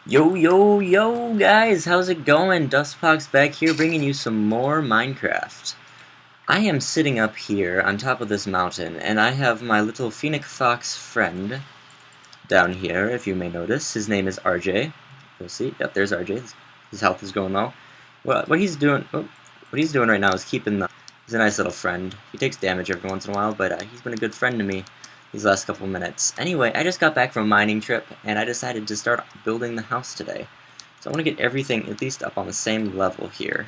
Yo, yo, yo, guys, how's it going? DustPox back here bringing you some more Minecraft. I am sitting up here on top of this mountain, and I have my little Phoenix Fox friend down here, if you may notice. His name is RJ. You'll see. Yep, there's RJ. His health is going low. Well, what he's doing right now is keeping the... He's a nice little friend. He takes damage every once in a while, but he's been a good friend to me these last couple minutes. Anyway, I just got back from a mining trip, and I decided to start building the house today. So I want to get everything at least up on the same level here.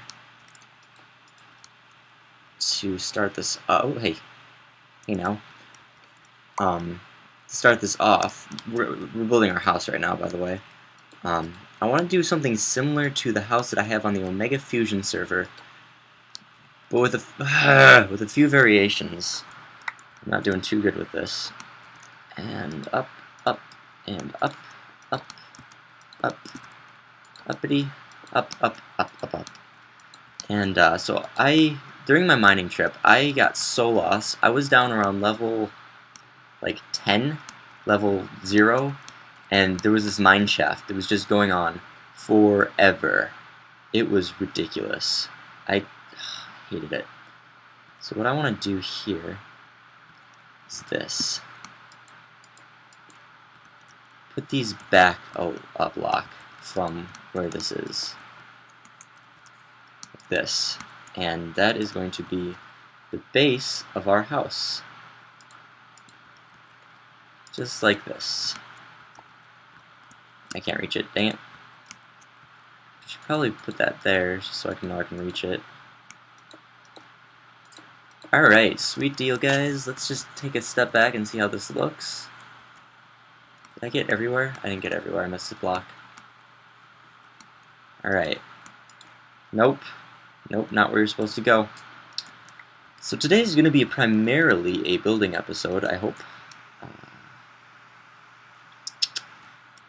To start this... oh, hey. Hey now. To start this off, we're building our house right now, by the way. I want to do something similar to the house that I have on the Omega Fusion server, but with a few variations. I'm not doing too good with this. And up, up, and up, up, up, uppity, up, up, up, up, up. And so during my mining trip, I got so lost. I was down around level, like 10, level 0, and there was this mine shaft that was just going on forever. It was ridiculous. I hated it. So what I want to do here is this. Put these back a block from where this is. Like this. And that is going to be the base of our house. Just like this. I can't reach it, dang it. I should probably put that there just so I can know I can reach it. Alright, sweet deal, guys. Let's just take a step back and see how this looks. Did I get everywhere? I didn't get everywhere. I missed a block. Alright. Nope. Nope, not where you're supposed to go. So today's going to be primarily a building episode, I hope.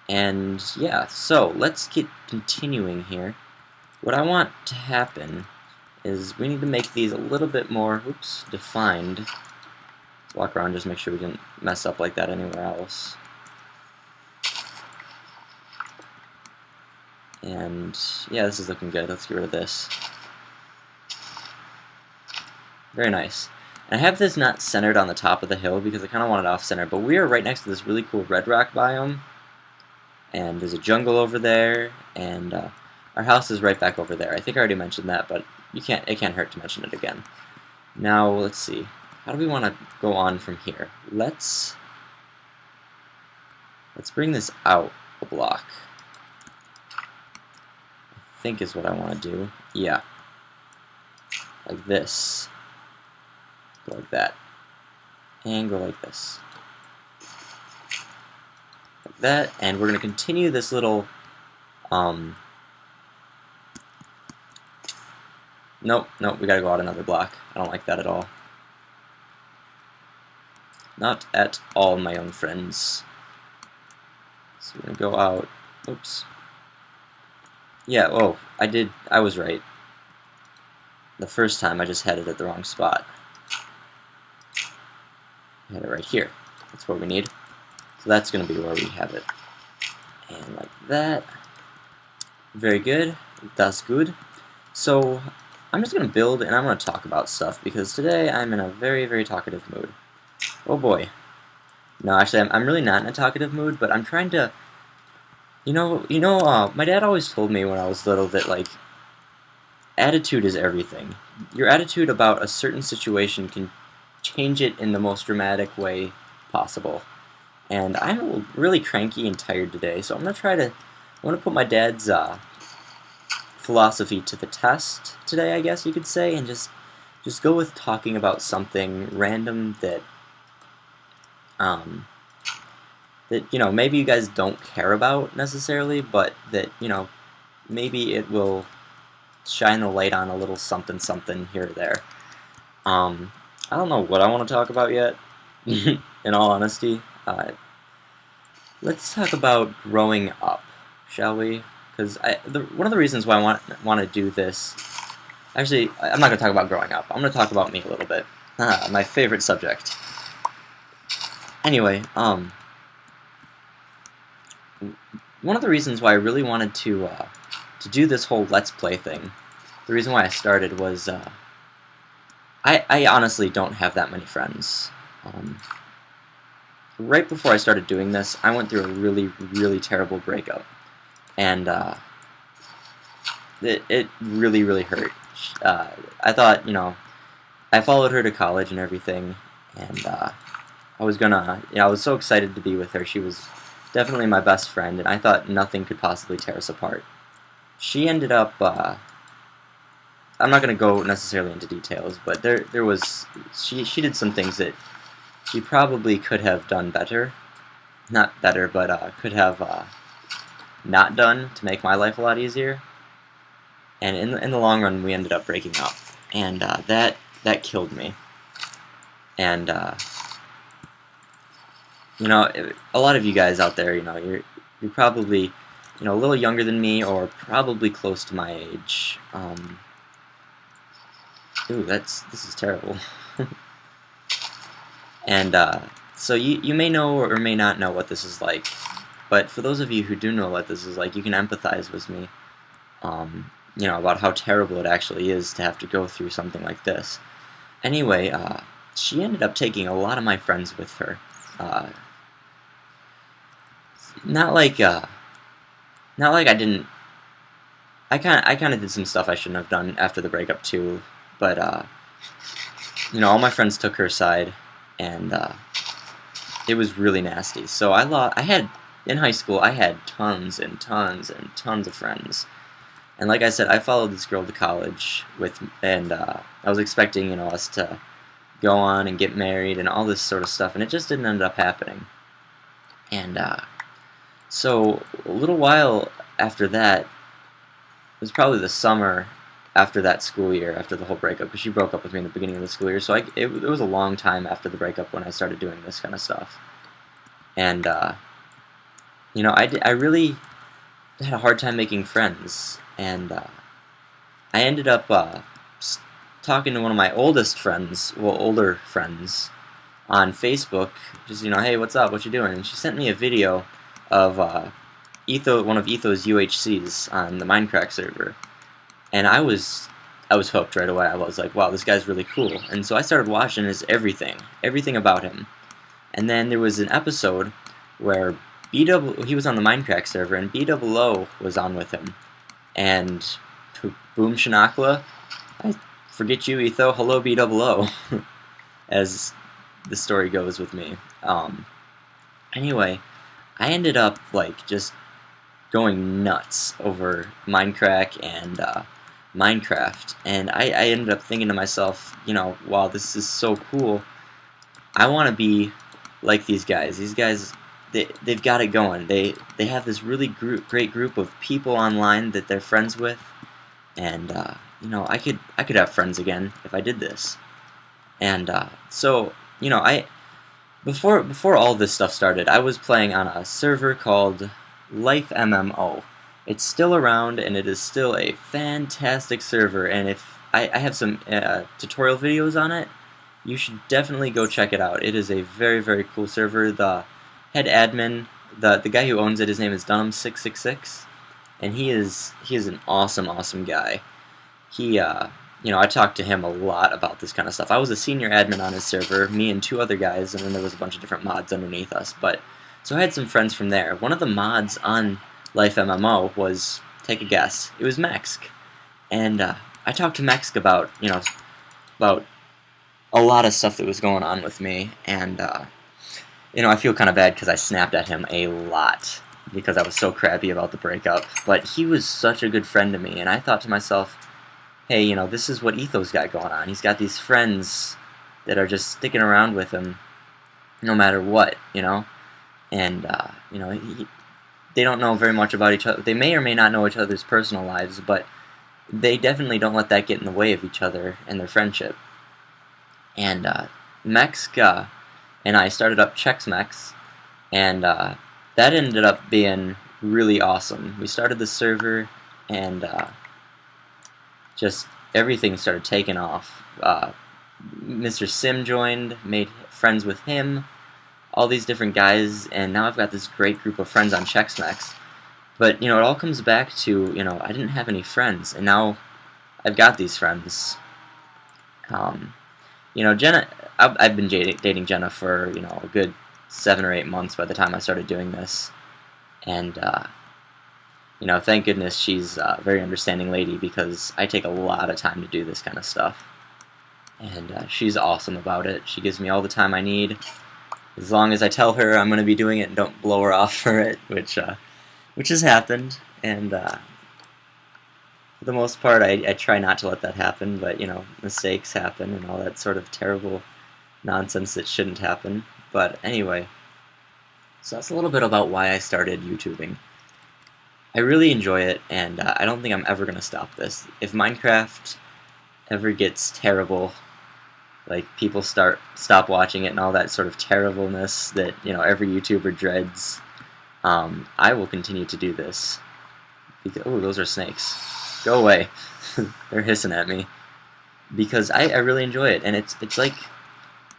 And yeah, so let's get continuing here. What I want to happen is we need to make these a little bit more, defined. Let's walk around, just make sure we didn't mess up like that anywhere else. And yeah, this is looking good. Let's get rid of this. Very nice. And I have this not centered on the top of the hill because I kind of want it off-center, but we are right next to this really cool red rock biome. And there's a jungle over there, and our house is right back over there. I think I already mentioned that, but it can't hurt to mention it again. Now, let's see. How do we want to go on from here? Let's bring this out a block. I think is what I want to do. Yeah. Like this. Go like that. And go like this. Like that, and we're going to continue this little, nope, we gotta go out another block. I don't like that at all. Not at all, my young friends. So we're gonna go out, oops. Yeah, oh, I was right. The first time I just had it at the wrong spot. I had it right here. That's what we need. So that's going to be where we have it. And like that. Very good. That's good. So I'm just going to build and I'm going to talk about stuff because today I'm in a very, very talkative mood. Oh boy. No, actually I'm really not in a talkative mood, but I'm trying to... my dad always told me when I was little that, like, attitude is everything. Your attitude about a certain situation can change it in the most dramatic way possible. And I'm really cranky and tired today, so I'm gonna put my dad's philosophy to the test today, I guess you could say, and just go with talking about something random that maybe you guys don't care about necessarily, but that maybe it will shine a light on a little something something here or there. I don't know what I want to talk about yet, in all honesty. Let's talk about growing up, shall we? Because one of the reasons why I want to do this... Actually, I'm not going to talk about growing up. I'm going to talk about me a little bit. My favorite subject. Anyway, one of the reasons why I really wanted to do this whole Let's Play thing, the reason why I started was I honestly don't have that many friends. Right before I started doing this, I went through a really terrible breakup, and it really hurt. I thought, I followed her to college and everything, and I was gonna, I was so excited to be with her. She was definitely my best friend, and I thought nothing could possibly tear us apart. She ended up, I'm not gonna go necessarily into details, but there was, she did some things that she probably could have done better. Not better, but could have not done to make my life a lot easier. And in the long run, we ended up breaking up, and that killed me. And a lot of you guys out there, you're probably, a little younger than me, or probably close to my age. Ooh, this is terrible. And so you may know or may not know what this is like, but for those of you who do know what this is like, you can empathize with me, about how terrible it actually is to have to go through something like this. Anyway, she ended up taking a lot of my friends with her. Not like I didn't. I kind of did some stuff I shouldn't have done after the breakup too, but all my friends took her side, and it was really nasty. So in high school, I had tons and tons and tons of friends, and like I said, I followed this girl to college and I was expecting us to go on and get married and all this sort of stuff, and it just didn't end up happening. And so a little while after that, it was probably the summer after that school year, after the whole breakup, because she broke up with me in the beginning of the school year, so it was a long time after the breakup when I started doing this kind of stuff. And, I really had a hard time making friends, and I ended up talking to one of my oldest friends, older friends, on Facebook, just, hey, what's up, what you doing? And she sent me a video of one of Etho's UHCs on the MineCraft server. And I was hooked right away. I was like, wow, this guy's really cool. And so I started watching his everything about him. And then there was an episode where he was on the MineCraft server, and BOO was on with him. And boom shanakla, I forget you, Etho, hello BOO, as the story goes with me. Anyway, I ended up just going nuts over MineCraft and MineCraft, and I ended up thinking to myself, wow, this is so cool. I want to be like these guys. These guys, they've got it going. They have this really great group of people online that they're friends with, and I could have friends again if I did this. And so before all this stuff started, I was playing on a server called lifemmo. It's still around, and it is still a fantastic server, and if I have some tutorial videos on it, you should definitely go check it out. It is a very cool server. The head admin, the guy who owns it, his name is Dunham666, and he is an awesome guy. He I talked to him a lot about this kind of stuff. I was a senior admin on his server, me and two other guys, and then there was a bunch of different mods underneath us. So I had some friends from there. One of the mods on lifemmo was, take a guess, it was Mexic. And I talked to Mexic about a lot of stuff that was going on with me, and I feel kind of bad because I snapped at him a lot because I was so crappy about the breakup. But he was such a good friend to me, and I thought to myself, hey, this is what Etho's got going on. He's got these friends that are just sticking around with him no matter what, and they don't know very much about each other. They may or may not know each other's personal lives, but they definitely don't let that get in the way of each other and their friendship. And Mexic and I started up ChexMex, and that ended up being really awesome. We started the server, and just everything started taking off. Mr. Sim joined, made friends with him, all these different guys, and now I've got this great group of friends on ChexMex. But, you know, it all comes back to, you know, I didn't have any friends, and now I've got these friends. Um, you know, Jenna, I've been dating Jenna for, you know, a good 7 or 8 months by the time I started doing this. And, you know, thank goodness she's a very understanding lady, because I take a lot of time to do this kind of stuff. And she's awesome about it. She gives me all the time I need, as long as I tell her I'm going to be doing it and don't blow her off for it, which has happened. And for the most part, I try not to let that happen, but, you know, mistakes happen and all that sort of terrible nonsense that shouldn't happen. But anyway, so that's a little bit about why I started YouTubing. I really enjoy it, and I don't think I'm ever going to stop this. If Minecraft ever gets terrible, like people stop watching it and all that sort of terribleness that, you know, every YouTuber dreads, I will continue to do this. Oh, those are snakes. Go away. They're hissing at me. Because I really enjoy it, and it's like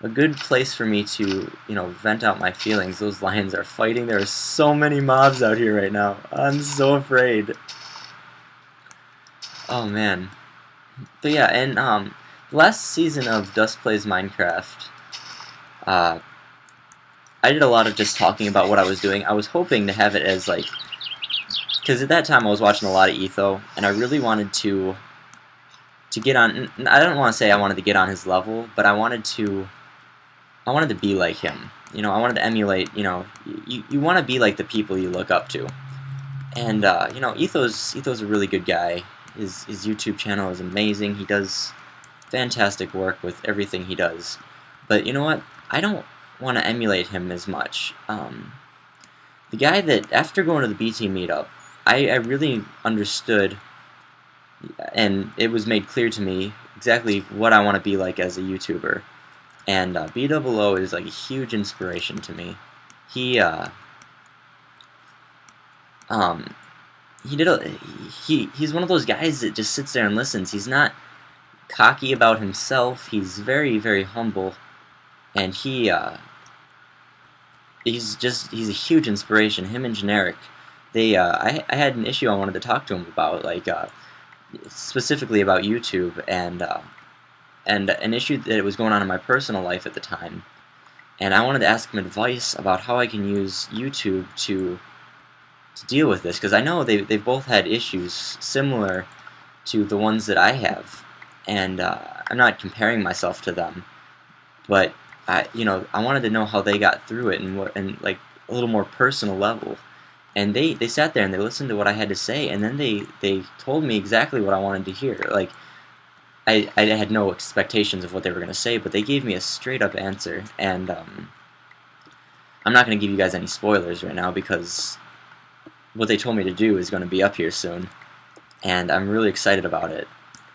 a good place for me to, you know, vent out my feelings. Those lions are fighting. There are so many mobs out here right now. I'm so afraid. Oh man. But yeah, and the last season of Dust Plays Minecraft, I did a lot of just talking about what I was doing. I was hoping to have it as, like, because at that time I was watching a lot of Etho, and I really wanted to get on. I don't want to say I wanted to get on his level, but I wanted to be like him. You know, I wanted to emulate. You know, you want to be like the people you look up to. And you know, Etho's a really good guy. His YouTube channel is amazing. He does fantastic work with everything he does. But you know what? I don't want to emulate him as much. The guy that, after going to the BT meetup, I really understood, and it was made clear to me exactly what I want to be like as a YouTuber. And BOO is like a huge inspiration to me. He he's one of those guys that just sits there and listens. He's not cocky about himself. He's very, very humble, and he's a huge inspiration. Him and Generic, I had an issue I wanted to talk to him about, like specifically about YouTube, and an issue that was going on in my personal life at the time. And I wanted to ask him advice about how I can use YouTube to deal with this, because I know they've both had issues similar to the ones that I have, and I'm not comparing myself to them, but you know, I wanted to know how they got through it, and like a little more personal level. And they sat there and they listened to what I had to say, and then they told me exactly what I wanted to hear. Like, I had no expectations of what they were going to say, but they gave me a straight-up answer, and I'm not going to give you guys any spoilers right now, because what they told me to do is going to be up here soon, and I'm really excited about it.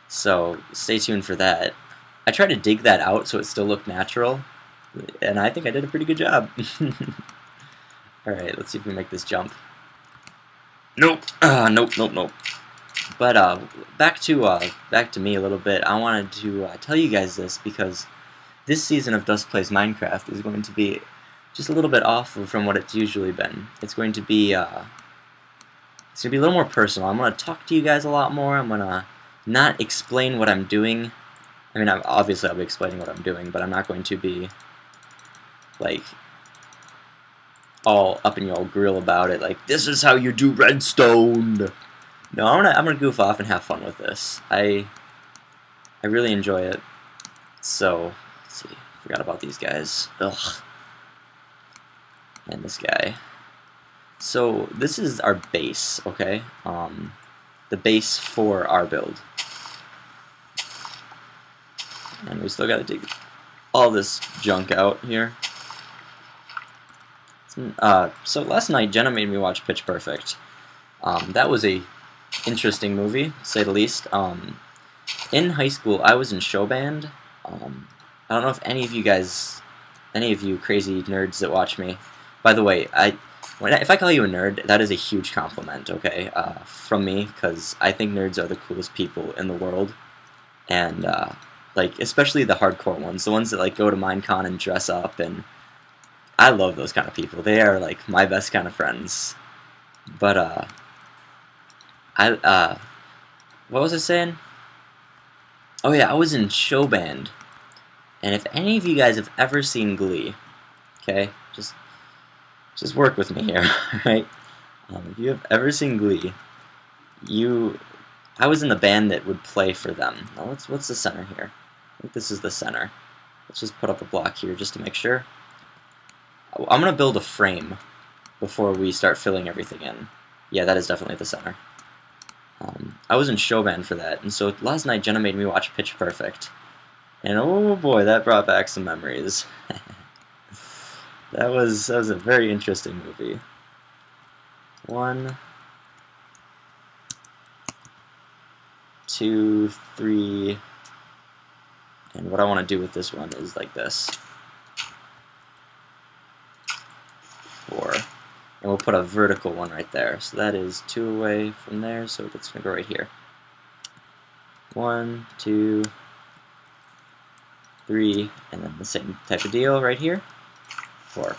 So stay tuned for that. I tried to dig that out so it still looked natural, and I think I did a pretty good job. Alright, let's see if we can make this jump. Nope. Nope. But back to me a little bit. I wanted to tell you guys this, because this season of Dust Plays Minecraft is going to be just a little bit off from what it's usually been. It's going to be a little more personal. I'm going to talk to you guys a lot more. I'm going to not explain what I'm doing. I mean, obviously I'll be explaining what I'm doing, but I'm not going to be, like, all up in your old grill about it, like, this is how you do redstone. No, I'm gonna goof off and have fun with this. I really enjoy it. So, let's see. Forgot about these guys. Ugh. And this guy. So, this is our base, okay? The base for our build. And we still gotta dig all this junk out here. So last night, Jenna made me watch Pitch Perfect. That was a interesting movie, to say the least. In high school, I was in show band. I don't know if any of you crazy nerds that watch me. By the way, if I call you a nerd, that is a huge compliment, okay, from me, because I think nerds are the coolest people in the world, and like, especially the hardcore ones, the ones that like go to Minecon and dress up, and I love those kind of people. They are like my best kind of friends. But What was I saying? Oh yeah, I was in show band. And if any of you guys have ever seen Glee, okay, just work with me here, right? If you have ever seen Glee, I was in the band that would play for them. Now what's the center here? I think this is the center. Let's just put up a block here just to make sure. I'm gonna build a frame before we start filling everything in. Yeah, that is definitely the center. I was in show band for that, and so last night Jenna made me watch Pitch Perfect. And oh boy, that brought back some memories. that was a very interesting movie. 1, 2, 3, and what I want to do with this one is like this. 4. And we'll put a vertical one right there. So that is 2 away from there, so it's going to go right here. 1, 2, 3, and then the same type of deal right here. 4.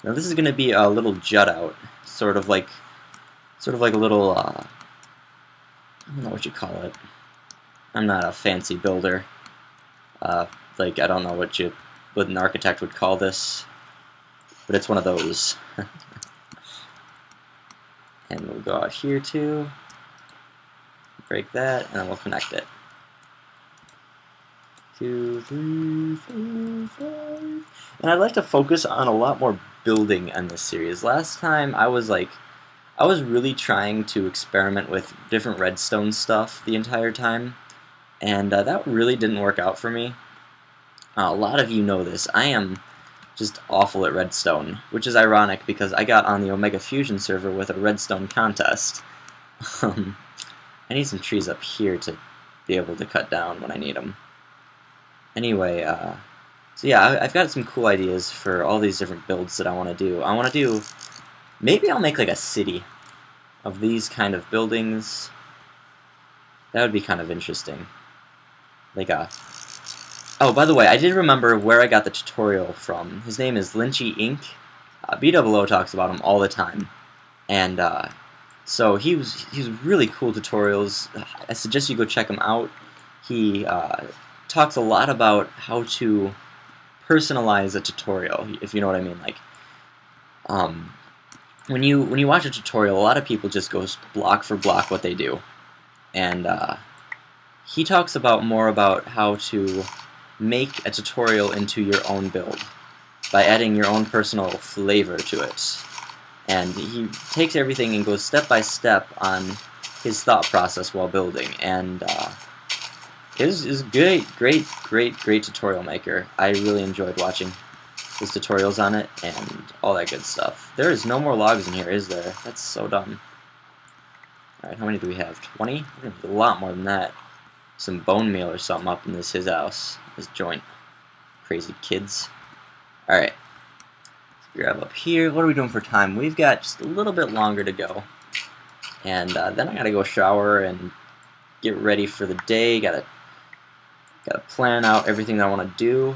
Now this is going to be a little jut out, sort of like a little, I don't know what you call it. I'm not a fancy builder. Like I don't know what an architect would call this, but it's one of those. And we'll go out here too, break that, and then we'll connect it. 2, 3, 4, 5. And I'd like to focus on a lot more building in this series. Last time I was really trying to experiment with different redstone stuff the entire time, and that really didn't work out for me. A lot of you know this. I am just awful at redstone, which is ironic because I got on the Omega Fusion server with a redstone contest. I need some trees up here to be able to cut down when I need them. Anyway, so yeah, I've got some cool ideas for all these different builds that I want to do. Maybe I'll make like a city of these kind of buildings. That would be kind of interesting. Like oh, by the way, I did remember where I got the tutorial from. His name is Lynchy Inc. BOO talks about him all the time, and so he was really cool tutorials. I suggest you go check him out. He talks a lot about how to personalize a tutorial, if you know what I mean. Like, when you watch a tutorial, a lot of people just go block for block what they do, and he talks more about how to make a tutorial into your own build by adding your own personal flavor to it. And he takes everything and goes step by step on his thought process while building, and is great tutorial maker. I really enjoyed watching his tutorials on it and all that good stuff. There is no more logs in here, is there? That's so dumb. Alright, how many do we have? 20? We're gonna need a lot more than that. Some bone meal or something up in his house. His joint. Crazy kids. Alright. Grab up here. What are we doing for time? We've got just a little bit longer to go. And then I gotta go shower and get ready for the day. Gotta plan out everything that I want to do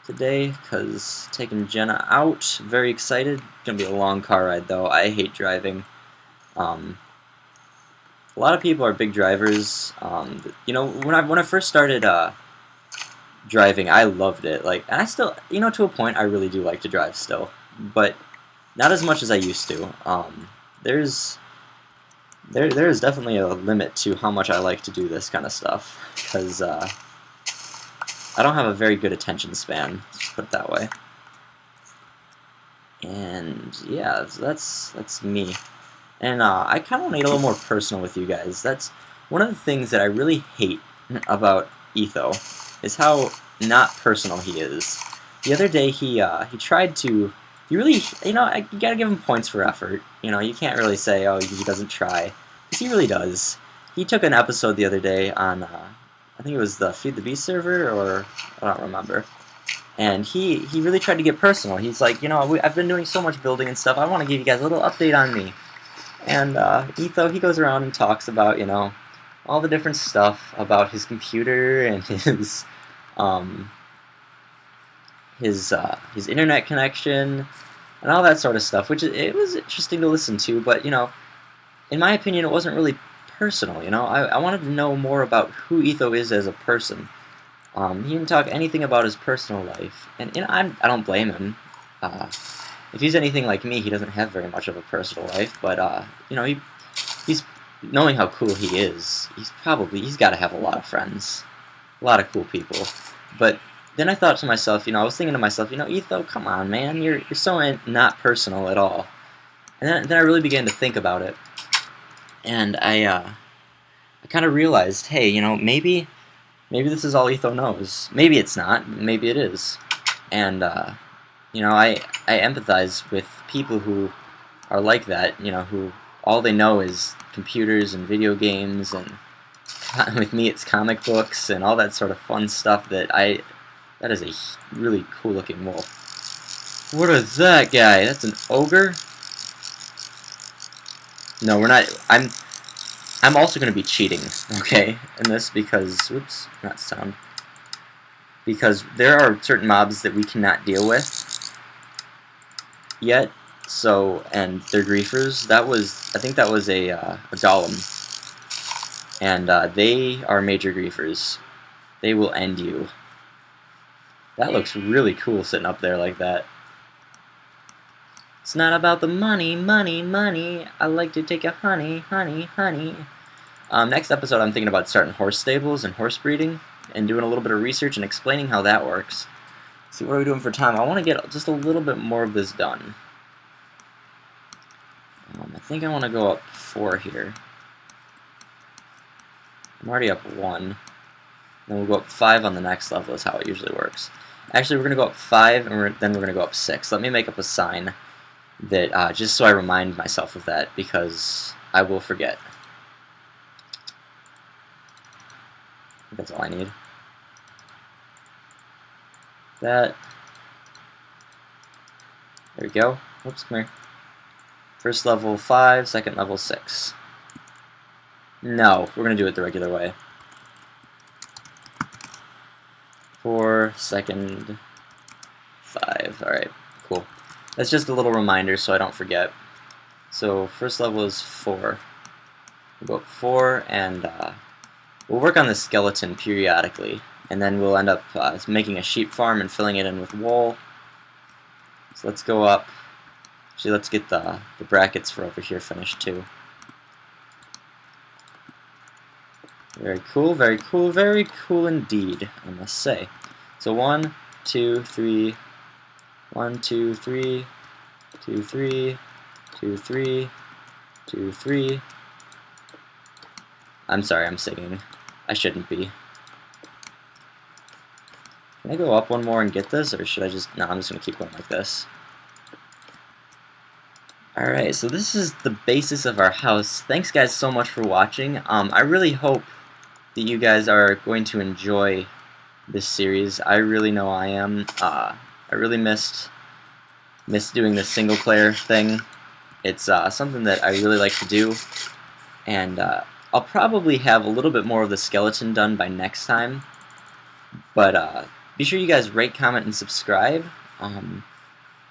today, because taking Jenna out. Very excited. It's gonna be a long car ride though. I hate driving. A lot of people are big drivers. You know, when I first started driving, I loved it. Like, and I still, you know, to a point, I really do like to drive still, but not as much as I used to. There is definitely a limit to how much I like to do this kind of stuff, because I don't have a very good attention span. Let's just put it that way. And yeah, that's me. And I kind of want to get a little more personal with you guys. That's one of the things that I really hate about Etho, is how not personal he is. The other day he tried to, you know, you gotta give him points for effort. You know, you can't really say, oh, he doesn't try, because he really does. He took an episode the other day on, I think it was the Feed the Beast server, or I don't remember. And he really tried to get personal. He's like, you know, I've been doing so much building and stuff, I want to give you guys a little update on me. And Etho, he goes around and talks about, you know, all the different stuff about his computer and his internet connection and all that sort of stuff, which it was interesting to listen to. But you know, in my opinion, it wasn't really personal, you know? I wanted to know more about who Etho is as a person. He didn't talk anything about his personal life, and you know, I don't blame him. If he's anything like me, he doesn't have very much of a personal life, but you know, he's knowing how cool he is. He's got to have a lot of friends, a lot of cool people. But then I thought to myself, you know, I was thinking to myself, you know, Etho, come on, man, you're so not personal at all. And then I really began to think about it, and I kind of realized, hey, you know, maybe this is all Etho knows. Maybe it's not. Maybe it is. And you know, I empathize with people who are like that. You know, who all they know is computers and video games, and with me it's comic books and all that sort of fun stuff. That is a really cool looking wolf. What is that guy? That's an ogre? No, we're not. I'm also going to be cheating, okay, in this because, whoops, not sound. Because there are certain mobs that we cannot deal with yet, so, and they're griefers. I think that was a golem, and they are major griefers. They will end you. That looks really cool sitting up there like that. It's not about the money, money, money. I like to take a honey, honey, honey. Next episode, I'm thinking about starting horse stables and horse breeding and doing a little bit of research and explaining how that works. See, what are we doing for time? I want to get just a little bit more of this done. I think I want to go up 4 here. I'm already up 1. Then we'll go up 5 on the next level is how it usually works. Actually, we're going to go up 5, and then we're going to go up 6. Let me make up a sign that just so I remind myself of that, because I will forget. That's all I need. That. There we go. Oops, come here. First level 5, second level 6. No, we're going to do it the regular way. 4, second, 5. Alright, cool. That's just a little reminder so I don't forget. So first level is 4. We'll go up 4, and we'll work on the skeleton periodically, and then we'll end up making a sheep farm and filling it in with wool. So let's go up. Actually, let's get the brackets for over here finished too. Very cool, very cool, very cool indeed, I must say. So 1, 2, 3, 1, 2, 3, 2, 3, 2, 3, 2, 3. I'm sorry, I'm singing. I shouldn't be. Can I go up one more and get this, or should I just... No, I'm just going to keep going like this. Alright, so this is the basis of our house. Thanks guys so much for watching. I really hope that you guys are going to enjoy this series. I really know I am. I really missed doing this single player thing. It's something that I really like to do, and I'll probably have a little bit more of the skeleton done by next time, but be sure you guys rate, comment, and subscribe,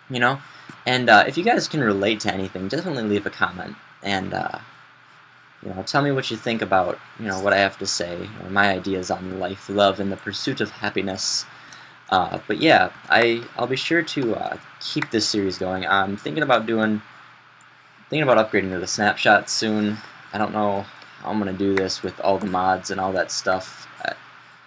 you know, and if you guys can relate to anything, definitely leave a comment, and you know, tell me what you think about, you know, what I have to say, or my ideas on life, love, and the pursuit of happiness. But yeah, I'll be sure to keep this series going. I'm thinking about upgrading to the snapshot soon. I don't know how I'm gonna do this with all the mods and all that stuff.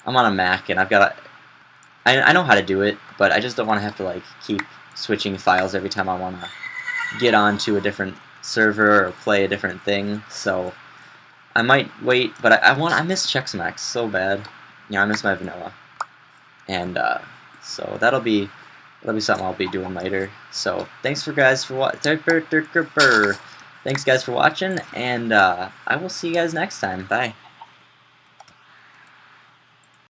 I'm on a Mac, and I know how to do it, but I just don't want to have to like keep switching files every time I want to get onto a different server or play a different thing. So I might wait, but I miss Chex so bad. You know, I miss my vanilla, and so that'll be something I'll be doing later. So thanks guys for watching, and I will see you guys next time. Bye.